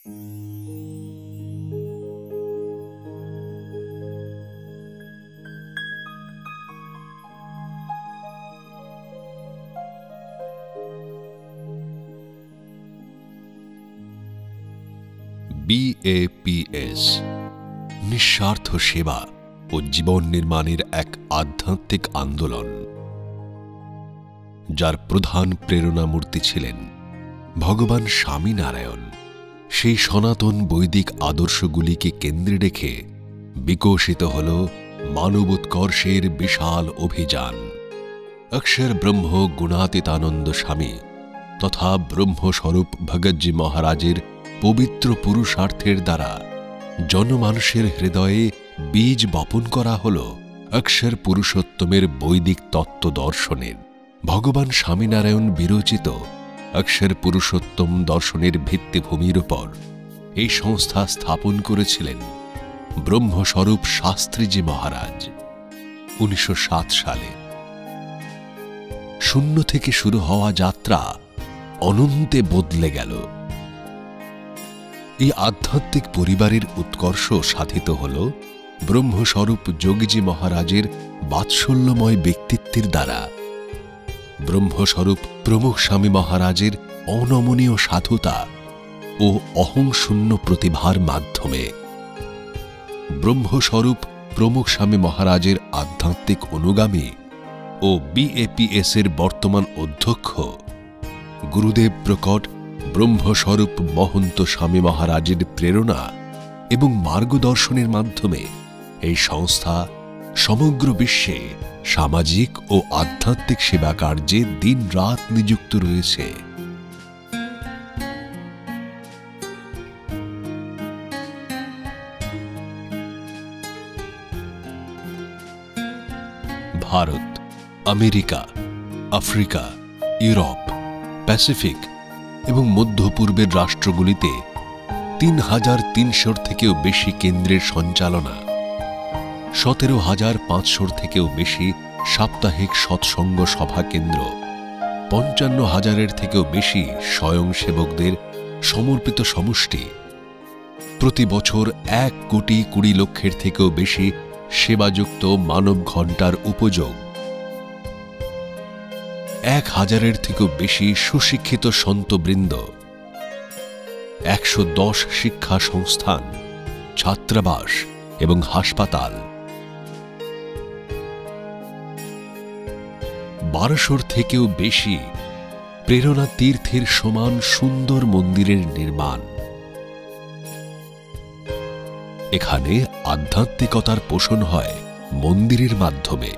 BAPS নিঃস্বার্থ সেবা ও জীবন নির্মাণের এক আধ্যাত্মিক আন্দোলন, যার প্রধান প্রেরণামূর্তি ছিলেন ভগবান স্বামীনারায়ণ। সেই সনাতন বৈদিক আদর্শগুলিকে কেন্দ্রে রেখে বিকশিত হল মানবোৎকর্ষের বিশাল অভিযান। অক্ষর ব্রহ্ম গুণাতীতানন্দ স্বামী তথা ব্রহ্মস্বরূপ ভগৎজি মহারাজের পবিত্র পুরুষার্থের দ্বারা জনমানুষের হৃদয়ে বীজ বপন করা হল অক্ষর পুরুষোত্তমের বৈদিক তত্ত্ব দর্শনের। ভগবান স্বামীনারায়ণ বিরচিত অক্ষর পুরুষোত্তম দর্শনের ভিত্তিভূমির উপর এই সংস্থা স্থাপন করেছিলেন ব্রহ্মস্বরূপ শাস্ত্রীজি মহারাজ 1907 সালে। শূন্য থেকে শুরু হওয়া যাত্রা অনন্তে বদলে গেল। এই আধ্যাত্মিক পরিবারের উৎকর্ষ সাধিত হল ব্রহ্মস্বরূপ যোগীজি মহারাজের বাৎসল্যময় ব্যক্তিত্বের দ্বারা, ব্রহ্মস্বরূপ প্রমুখ স্বামী মহারাজের অনমনীয় সাধুতা ও অহংশূন্য প্রতিভার মাধ্যমে। ব্রহ্মস্বরূপ প্রমুখ স্বামী মহারাজের আধ্যাত্মিক অনুগামী ও BAPS এর বর্তমান অধ্যক্ষ গুরুদেব প্রকট ব্রহ্মস্বরূপ মহন্ত স্বামী মহারাজের প্রেরণা এবং মার্গদর্শনের মাধ্যমে এই সংস্থা সমগ্র বিশ্বে সামাজিক ও আধ্যাত্মিক সেবা কার্যে দিন রাত নিযুক্ত রয়েছে। Bharat, America, Africa, Europe, Pacific এবং মধ্য পূর্বের রাষ্ট্রগুলিতে ৩,৩০০ থেকেও বেশি কেন্দ্রের সঞ্চালনা, ১৭,৫০০ থেকেও বেশি সাপ্তাহিক সৎসঙ্গ সভা কেন্দ্র, ৫৫,০০০-এর থেকেও বেশি স্বয়ংসেবকদের সমর্পিত সমষ্টি, প্রতি বছর ১,২০,০০,০০০ থেকেও বেশি সেবাযুক্ত মানব ঘণ্টার উপযোগ, ১,০০০-এর থেকেও বেশি সুশিক্ষিত সন্তবৃন্দ, ১১০ শিক্ষা সংস্থান, ছাত্রাবাস এবং হাসপাতাল, ১২০০-র থেকেও বেশি প্রেরণা তীর্থের সমান সুন্দর মন্দিরের নির্মাণ। এখানে আধ্যাত্মিকতার পোষণ হয় মন্দিরের মাধ্যমে।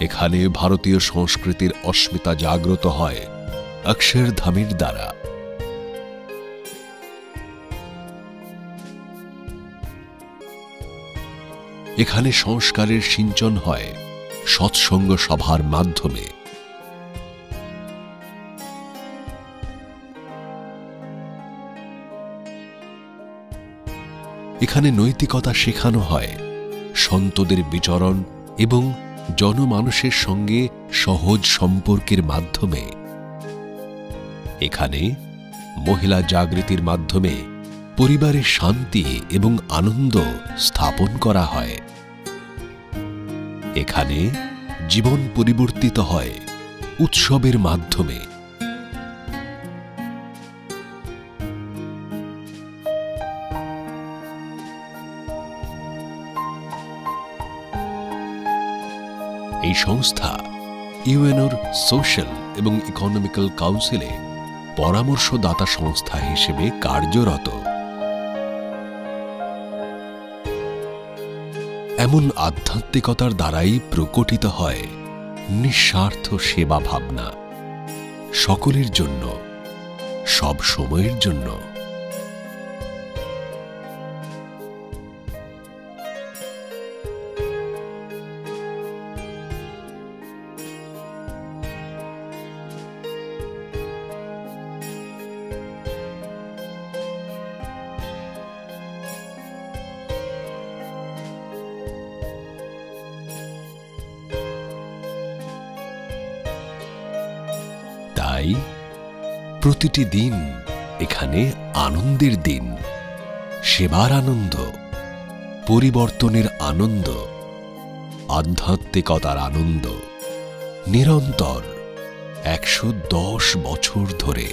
এখানে ভারতীয় সংস্কৃতির অস্মিতা জাগ্রত হয় অক্ষরধামের দ্বারা। এখানে সংস্কারের সিঞ্চন হয় সৎসঙ্গ সভার মাধ্যমে। এখানে নৈতিকতা শেখানো হয় সন্তদের বিচরণ এবং জনমানুষের সঙ্গে সহজ সম্পর্কের মাধ্যমে। এখানে মহিলা জাগৃতির মাধ্যমে পরিবারের শান্তি এবং আনন্দ স্থাপন করা হয়। এখানে জীবন পরিবর্তিত হয় উৎসবের মাধ্যমে। এই সংস্থা ইউএনওর সোশ্যাল এবং ইকোনমিক্যাল কাউন্সিলে পরামর্শদাতা সংস্থা হিসেবে কার্যরত। এমন আধ্যাত্মিকতার দ্বারাই প্রকটিত হয় নিঃস্বার্থ সেবা ভাবনা, সকলের জন্য, সব সময়ের জন্য। তাই প্রতিটি দিন এখানে আনন্দের দিন, সেবার আনন্দ, পরিবর্তনের আনন্দ, আধ্যাত্মিকতার আনন্দ, নিরন্তর 110 বছর ধরে।